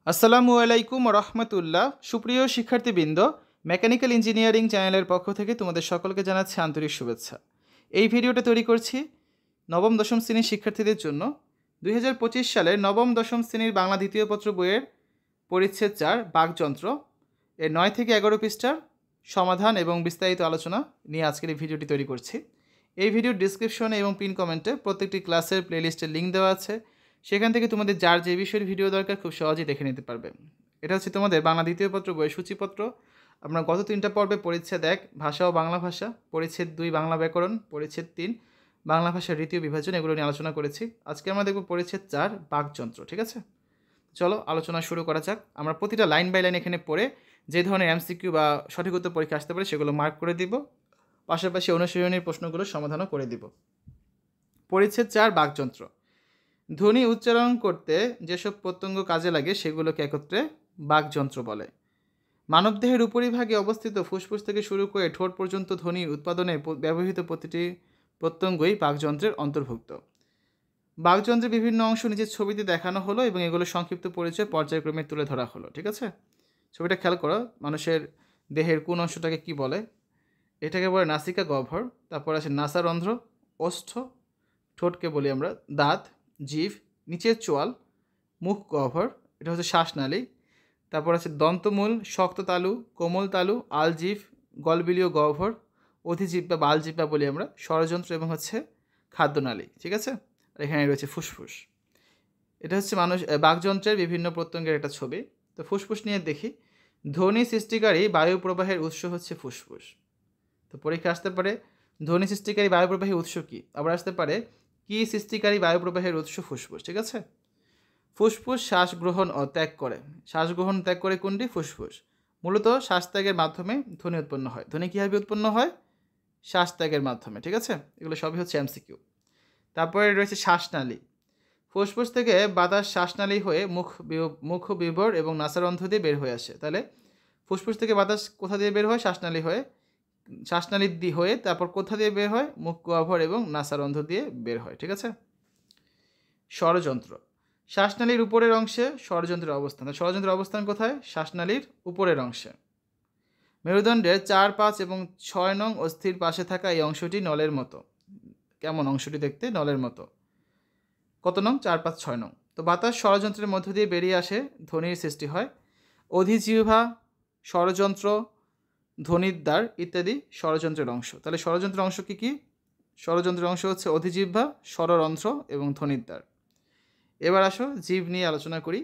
আসসালামু আলাইকুম রহমতুল্লাহ। সুপ্রিয় শিক্ষার্থীবৃন্দ, মেকানিক্যাল ইঞ্জিনিয়ারিং চ্যানেলের পক্ষ থেকে তোমাদের সকলকে জানাচ্ছি আন্তরিক শুভেচ্ছা। এই ভিডিওটা তৈরি করছি নবম দশম শ্রেণীর শিক্ষার্থীদের জন্য। 2025 সালের নবম দশম শ্রেণীর বাংলা দ্বিতীয় পত্র বইয়ের পরিচ্ছেদ 4 বাকযন্ত্র এর 9 থেকে 11 পৃষ্ঠার সমাধান এবং বিস্তারিত আলোচনা নিয়ে আজকের এই ভিডিওটি তৈরি করছি। এই ভিডিওর ডিসক্রিপশনে এবং পিন কমেন্টে প্রত্যেকটি ক্লাসের প্লেলিস্টের লিঙ্ক দেওয়া আছে, সেখান থেকে তোমাদের যার যে বিষয়ের ভিডিও দরকার খুব সহজেই দেখে নিতে পারবে। এটা হচ্ছে তোমাদের বাংলা দ্বিতীয় পত্র বইয়ের সূচিপত্র। আমরা গত 3টা পর্বে পরিচ্ছেদ 1 ভাষা ও বাংলা ভাষা, পরিচ্ছেদ 2 বাংলা ব্যাকরণ, পরিচ্ছেদ 3 বাংলা ভাষার রীতি ও বিভাজন এগুলো নিয়ে আলোচনা করেছি। আজকে আমরা দেখব পরিচ্ছেদ 4 বাকযন্ত্র। ঠিক আছে, চলো আলোচনা শুরু করা যাক। আমরা প্রতিটা লাইন বাই লাইন এখানে পড়ে যে ধরনের এমসিকিউ বা সঠিক উত্তর পরীক্ষা আসতে পারে সেগুলো মার্ক করে দিব, পাশাপাশি অনুশীলনীর প্রশ্নগুলো সমাধানও করে দিব। পরিচ্ছেদ 4 বাকযন্ত্র। ধ্বনি উচ্চারণ করতে যেসব প্রত্যঙ্গ কাজে লাগে সেগুলোকে একত্রে বাকযন্ত্র বলে। মানবদেহের উপরিভাগে অবস্থিত ফুসফুস থেকে শুরু করে ঠোঁট পর্যন্ত ধ্বনি উৎপাদনে ব্যবহৃত প্রতিটি প্রত্যঙ্গই বাকযন্ত্রের অন্তর্ভুক্ত। বাকযন্ত্রের বিভিন্ন অংশ নিচের ছবিতে দেখানো হলো এবং এগুলো সংক্ষিপ্ত পরিচয় পর্যায়ক্রমে তুলে ধরা হলো। ঠিক আছে, ছবিটা খেয়াল করো। মানুষের দেহের কোন অংশটাকে কি বলে? এটাকে বলে নাসিকা গহ্বর, তারপর আছে নাসারন্ধ্র, ওষ্ঠ, ঠোঁটকে বলি আমরা দাঁত, জিভ, নিচের চোয়াল, মুখ গহ্বর, এটা হচ্ছে শ্বাসনালী, তারপর আছে দন্তমূল, শক্ত তালু, কোমল তালু, আলজিভ, গলবিলীয় গহ্বর, অধিজিহ্বা বা আলজিহ্বা বলি আমরা, ষড়যন্ত্র এবং হচ্ছে খাদ্যনালী। ঠিক আছে, আর এখানে রয়েছে ফুসফুস। এটা হচ্ছে বাকযন্ত্রের বিভিন্ন প্রত্যঙ্গের একটা ছবি। তো ফুসফুস নিয়ে দেখি। ধ্বনি সৃষ্টিকারী বায়ু প্রবাহের উৎস হচ্ছে ফুসফুস। তো পরীক্ষা আসতে পারে ধ্বনি সৃষ্টিকারী বায়ু প্রবাহের উৎস কি, আবার আসতে পারে কি সৃষ্টিকারী বায়ু প্রবাহের উৎস ফুসফুস। ঠিক আছে, ফুসফুস শ্বাস গ্রহণ ও ত্যাগ করে। শ্বাস গ্রহণ ত্যাগ করে কোনটি? ফুসফুস। মূলত শ্বাস ত্যাগের মাধ্যমে ধ্বনি উৎপন্ন হয়। ধ্বনি কীভাবে উৎপন্ন হয়? শ্বাস ত্যাগের মাধ্যমে। ঠিক আছে, এগুলো সবই হচ্ছে এমসিকিউ। তারপরে রয়েছে শ্বাসনালী। ফুসফুস থেকে বাতাস শ্বাসনালী হয়ে মুখ বিবর এবং নাসারন্ধ্র দিয়ে বের হয়ে আসে। তাহলে ফুসফুস থেকে বাতাস কোথা দিয়ে বের হয়? শ্বাসনালী হয়ে, শ্বাসনালী হয়ে তারপর কোথা দিয়ে বের হয়? মুখ গহ্বর এবং নাসারন্ধ্র দিয়ে বের হয়। ঠিক আছে। ষড়যন্ত্র। শ্বাসনালীর উপরের অংশে ষড়যন্ত্রের অবস্থান। ষড়যন্ত্রের অবস্থান কোথায়? শ্বাসনালীর উপরের অংশে। মেরুদণ্ডের 4, 5 এবং 6 নং অস্থির পাশে থাকা এই অংশটি নলের মতো। কেমন অংশটি দেখতে? নলের মতো। কত নং? 4, 5, 6 নং। তো বাতাস ষড়যন্ত্রের মধ্য দিয়ে বেরিয়ে আসে, ধ্বনির সৃষ্টি হয়। অধিজিহ্বা, ষড়যন্ত্র, ধ্বনিদ্বার ইত্যাদি ষড়যন্ত্রের অংশ। তাহলে ষড়যন্ত্রের অংশ কি কি? ষড়যন্ত্রের অংশ হচ্ছে অধিজিহ্বা, ষড়যন্ত্র এবং ধ্বনিদ্বার। এবার আসো জীব নিয়ে আলোচনা করি।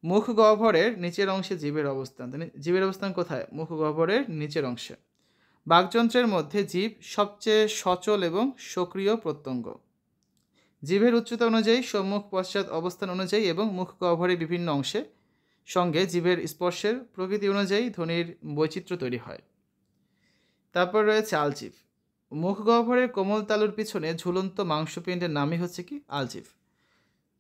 মুখ গহ্বরের নিচের অংশে জীবের অবস্থান। জীবের অবস্থান কোথায়? মুখ গহ্বরের নিচের অংশে। বাকযন্ত্রের মধ্যে জীব সবচেয়ে সচল এবং সক্রিয় প্রত্যঙ্গ। জীবের উচ্চতা অনুযায়ী, সম্মুখ পশ্চাৎ অবস্থান অনুযায়ী এবং মুখ গহ্বরের বিভিন্ন অংশে সঙ্গে জীবের স্পর্শের প্রকৃতি অনুযায়ী ধ্বনির বৈচিত্র্য তৈরি হয়। তারপর রয়েছে আলজিভ। মুখ গহ্বরের কোমল তালুর পিছনে ঝুলন্ত মাংসপিণ্ডের নামই হচ্ছে কি? আলজিভ।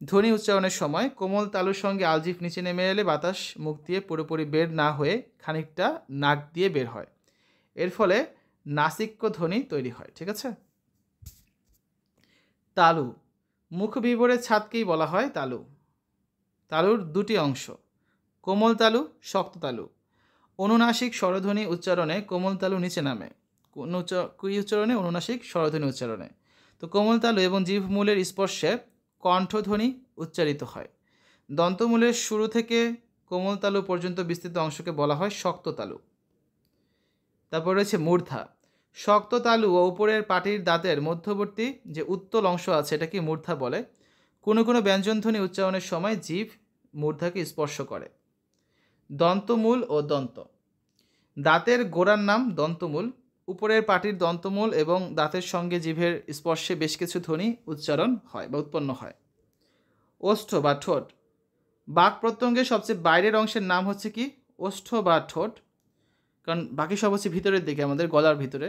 ধ্বনি উচ্চারণের সময় কোমল তালুর সঙ্গে আলজিভ নিচে নেমে এলে বাতাস মুখ দিয়ে পুরোপুরি বের না হয়ে খানিকটা নাক দিয়ে বের হয়। এর ফলে নাসিক্য ধ্বনি তৈরি হয়। ঠিক আছে। তালু। মুখ বিবরের ছাদকেই বলা হয় তালু। তালুর দুটি অংশ, কোমল তালু, শক্ত তালু। অনুনাসিক স্বরধ্বনি উচ্চারণে কোমল তালু নিচে নামে। কি উচ্চারণে? অনুনাসিক স্বরধ্বনি উচ্চারণে। তো কোমল তালু এবং জিহ্বমূলের স্পর্শে কণ্ঠধ্বনি উচ্চারিত হয়। দন্তমূলের শুরু থেকে কোমল তালু পর্যন্ত বিস্তৃত অংশকে বলা হয় শক্ত তালু। তারপর রয়েছে মূর্ধা। শক্ত তালু ও উপরের পাটির দাঁতের মধ্যবর্তী যে উত্তল অংশ আছে এটাকে মূর্ধা বলে। কোনো কোনো ব্যঞ্জনধ্বনি উচ্চারণের সময় জিভ মূর্ধাকে স্পর্শ করে। দন্তমূল ও দন্ত। দাঁতের গোড়ার নাম দন্তমূল। উপরের পাটির দন্তমূল এবং দাঁতের সঙ্গে জিভের স্পর্শে বেশ কিছু ধ্বনি উচ্চারণ হয় বা উৎপন্ন হয়। ওষ্ঠ বা ঠোঁট। বাক প্রত্যঙ্গের সবচেয়ে বাইরের অংশের নাম হচ্ছে কি? ওষ্ঠ বা ঠোঁট, কারণ বাকি সব হচ্ছে ভিতরের দিকে, আমাদের গলার ভিতরে।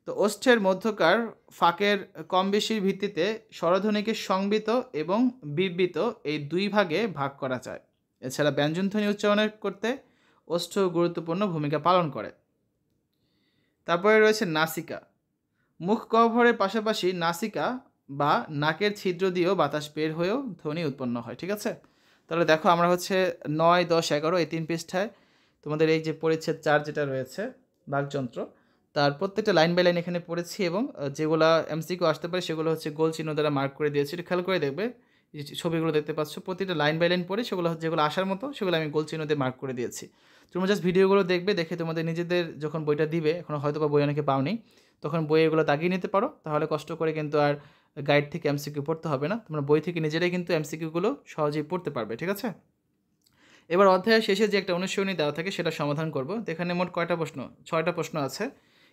তো ওষ্ঠের মধ্যকার ফাঁকের কম বেশির ভিত্তিতে স্বরধ্বনিকে সংবিত এবং বিবৃত এই দুই ভাগে ভাগ করা যায়। এছাড়া ব্যঞ্জনধ্বনি উচ্চারণের করতে ওষ্ঠ গুরুত্বপূর্ণ ভূমিকা পালন করে। তারপরে রয়েছে নাসিকা। মুখ গহ্বরের পাশাপাশি নাসিকা বা নাকের ছিদ্র দিয়েও বাতাস বের হয়েও ধ্বনি উৎপন্ন হয়। ঠিক আছে, তাহলে দেখো আমরা হচ্ছে 9, 10, 11 এই 3 পৃষ্ঠায় তোমাদের এই যে পরিচ্ছেদ 4 যেটা রয়েছে বাকযন্ত্র, তার প্রত্যেকটা লাইন বাই লাইন এখানে পড়েছি এবং যেগুলো এমসিকিউ আসতে পারে সেগুলো হচ্ছে গোল চিহ্ন দ্বারা মার্ক করে দিয়েছি। এটা খেয়াল করে দেখবে, এই যে ছবিগুলো দেখতে পাচ্ছ প্রতিটা লাইন বাই লাইন পড়ে সেগুলো যেগুলো আসার মতো সেগুলো আমি গোল চিহ্ন দিয়ে মার্ক করে দিয়েছি। তোমরা জাস্ট ভিডিওগুলো দেখবে, দেখে তোমাদের নিজেদের যখন বইটা দিবে, এখন হয়তো বা বই অনেকে পাওনি, তখন বই এগুলো দাগিয়ে নিতে পারো, তাহলে কষ্ট করে কিন্তু আর গাইড থেকে এমসিকিউ পড়তে হবে না, তোমরা বই থেকে নিজেরাই কিন্তু এমসিকিউগুলো সহজেই পড়তে পারবে। ঠিক আছে, এবার অধ্যায়ের শেষে যে একটা অনুশীলনী দেওয়া থাকে সেটা সমাধান করব। এখানে মোট কয়টা প্রশ্ন? 6টা প্রশ্ন আছে।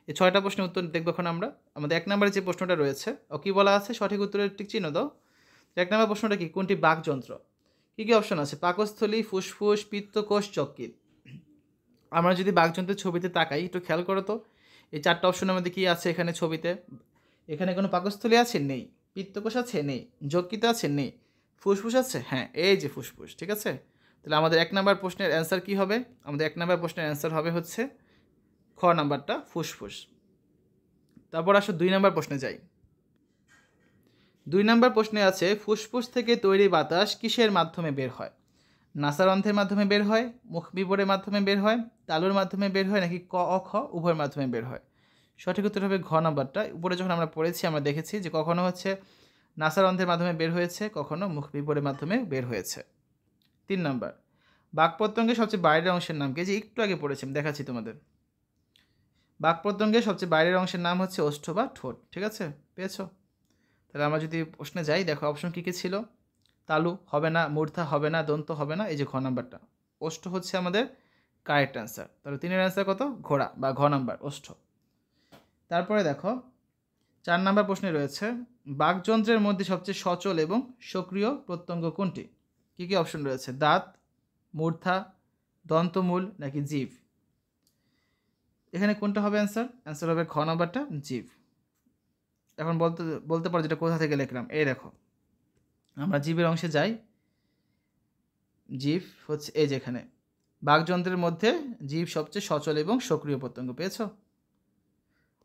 এই 6টা প্রশ্নের উত্তর দেখব এখন আমরা। আমাদের 1 নম্বরে যে প্রশ্নটা রয়েছে, কি বলা আছে? সঠিক উত্তরের টিক চিহ্ন দাও। 1 নম্বর প্রশ্নটা কি? কোনটি বাকযন্ত্র? কী কী অপশন আছে? পাকস্থলী, ফুসফুস, পিত্তকোষ, যকৃৎ। আমরা যদি বাকযন্ত্রের ছবিতে তাকাই, একটু খেয়াল করো তো, এই 4টা অপশনের মধ্যে কী আছে এখানে ছবিতে? এখানে কোনো পাকস্থলী আছে? নেই। পিত্তকোষ আছে? নেই। যকৃৎ আছে? নেই। ফুসফুস আছে? হ্যাঁ, এই যে ফুসফুস। ঠিক আছে, তাহলে আমাদের 1 নম্বর প্রশ্নের অ্যান্সার কী হবে? আমাদের 1 নম্বর প্রশ্নের অ্যান্সার হবে হচ্ছে খ নাম্বারটা, ফুসফুস। তারপর আসো 2 নম্বর প্রশ্নে যাই। 2 নম্বর প্রশ্নে আছে, ফুসফুস থেকে তৈরি বাতাস কিসের মাধ্যমে বের হয়? নাসারন্ধ্রের মাধ্যমে বের হয়, মুখ বিবরের মাধ্যমে বের হয়, তালুর মাধ্যমে বের হয়, নাকি ক অ খ উভয়ের মাধ্যমে বের হয়? সঠিক উত্তর হবে ঘ নাম্বারটা। উপরে যখন আমরা পড়েছি আমরা দেখেছি যে কখনো হচ্ছে নাসারন্ধ্রের মাধ্যমে বের হয়েছে, কখনো মুখ বিবরের মাধ্যমে বের হয়েছে। 3 নাম্বার, বাকপত্তঙ্গের সবচেয়ে বাইরের অংশের নাম কি? যে একটু আগে পড়েছি, আমি দেখাচ্ছি তোমাদের। বাকপত্তঙ্গের সবচেয়ে বাইরের অংশের নাম হচ্ছে ওষ্ঠ বা ঠোঁট। ঠিক আছে, পেয়েছো? তাহলে আমরা যদি প্রশ্নে যাই, দেখো অপশন কী কী ছিল। তালু হবে না, মূর্ধা হবে না, দন্ত হবে না, এই যে ঘ নাম্বারটা। ওষ্ঠ হচ্ছে আমাদের কারেক্ট অ্যান্সার। তাহলে 3-এর অ্যান্সার কত? ঘোড়া বা ঘ নাম্বার, ওষ্ঠ। তারপরে দেখো 4 নাম্বার প্রশ্নে রয়েছে, বাকযন্ত্রের মধ্যে সবচেয়ে সচল এবং সক্রিয় প্রত্যঙ্গ কোনটি? কী কী অপশন রয়েছে? দাঁত, মূর্ধা, দন্তমূল, নাকি জিভ? এখানে কোনটা হবে অ্যান্সার? অ্যান্সার হবে খ নাম্বারটা, জিভ। এখন বলতে পারো যেটা কোথা থেকে লিখলাম। এই দেখো, আমরা জিভের অংশে যাই। জিভ হচ্ছে এই যেখানে, বাকযন্ত্রের মধ্যে জিভ সবচেয়ে সচল এবং সক্রিয় প্রত্যঙ্গ। পেয়েছো?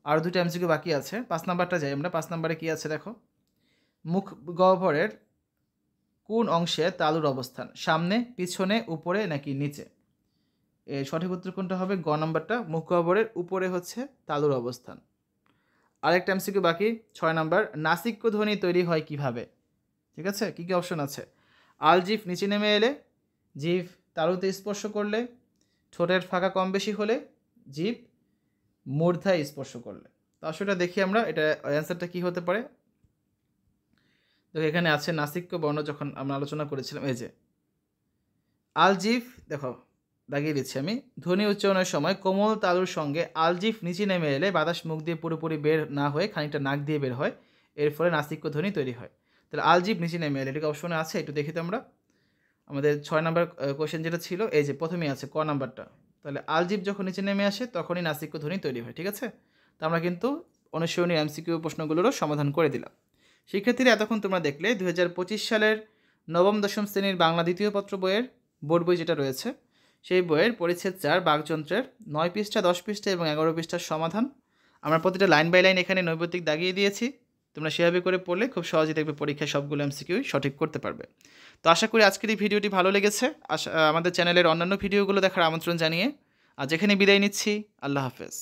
আরও 2টা এমসিকিউ বাকি আছে। 5 নাম্বারটা যাই আমরা। 5 নাম্বারে কী আছে দেখো, মুখ গহ্বরের কোন অংশে তালুর অবস্থান? সামনে, পিছনে, উপরে, নাকি নিচে? এর সঠিক উত্তর কোনটা হবে? গ নাম্বারটা, মুখ গহ্বরের উপরে হচ্ছে তালুর অবস্থান। আরেকটা এমসিকিউ বাকি, 6 নাম্বার, নাসিক্য ধ্বনি তৈরি হয় কিভাবে? ঠিক আছে, কী কী অপশন আছে? আলজিভ নিচে নেমে এলে, জিভ তালুতে স্পর্শ করলে, ঠোঁটের ফাঁকা কম বেশি হলে, জিভ মূর্ধায় স্পর্শ করলে। তো আসলে দেখি আমরা এটা অ্যান্সারটা কী হতে পারে। দেখো এখানে আছে নাসিক্য বর্ণ, যখন আমরা আলোচনা করেছিলাম, এই যে আলজিভ, দেখো দাগিয়ে দিচ্ছি আমি। ধ্বনি উচ্চারণের সময় কোমল তালুর সঙ্গে আলজিভ নিচে নেমে এলে বাতাস মুখ দিয়ে পুরোপুরি বের না হয়ে খানিকটা নাক দিয়ে বের হয়, এর ফলে নাসিক্য ধ্বনি তৈরি হয়। তাহলে আলজিভ নিচে নেমে এলে, এটাকে অপশনে আছে, একটু দেখি তো আমরা। আমাদের 6 নাম্বার কোয়েশ্চেন যেটা ছিল, এই যে প্রথমেই আছে ক নাম্বারটা। তাহলে আলজিভ যখন নিচে নেমে আসে তখনই নাসিক্য ধ্বনি তৈরি হয়। ঠিক আছে, তো আমরা কিন্তু অনুশীলনী এমসিকিউ প্রশ্নগুলোরও সমাধান করে দিলাম। শিক্ষার্থীরা, এতক্ষণ তোমরা দেখলে 2025 সালের নবম দশম শ্রেণীর বাংলা দ্বিতীয় পত্র বইয়ের বোর্ড বই যেটা রয়েছে, সেই বইয়ের পরিচ্ছেদ 4 বাকযন্ত্রের 9 পৃষ্ঠা, 10 পৃষ্ঠা এবং 11 পৃষ্ঠার সমাধান। আমরা প্রতিটা লাইন বাই লাইন এখানে নৈবতিক দাগিয়ে দিয়েছি। তোমরা সেভাবে করে পড়লে খুব সহজেই দেখবে পরীক্ষায় সবগুলো এমসিকিউ সঠিক করতে পারবে। তো আশা করি আজকের এই ভিডিওটি ভালো লেগেছে। আমাদের চ্যানেলের অন্যান্য ভিডিওগুলো দেখার আমন্ত্রণ জানিয়ে আজ এখানে বিদায় নিচ্ছি। আল্লাহ হাফেজ।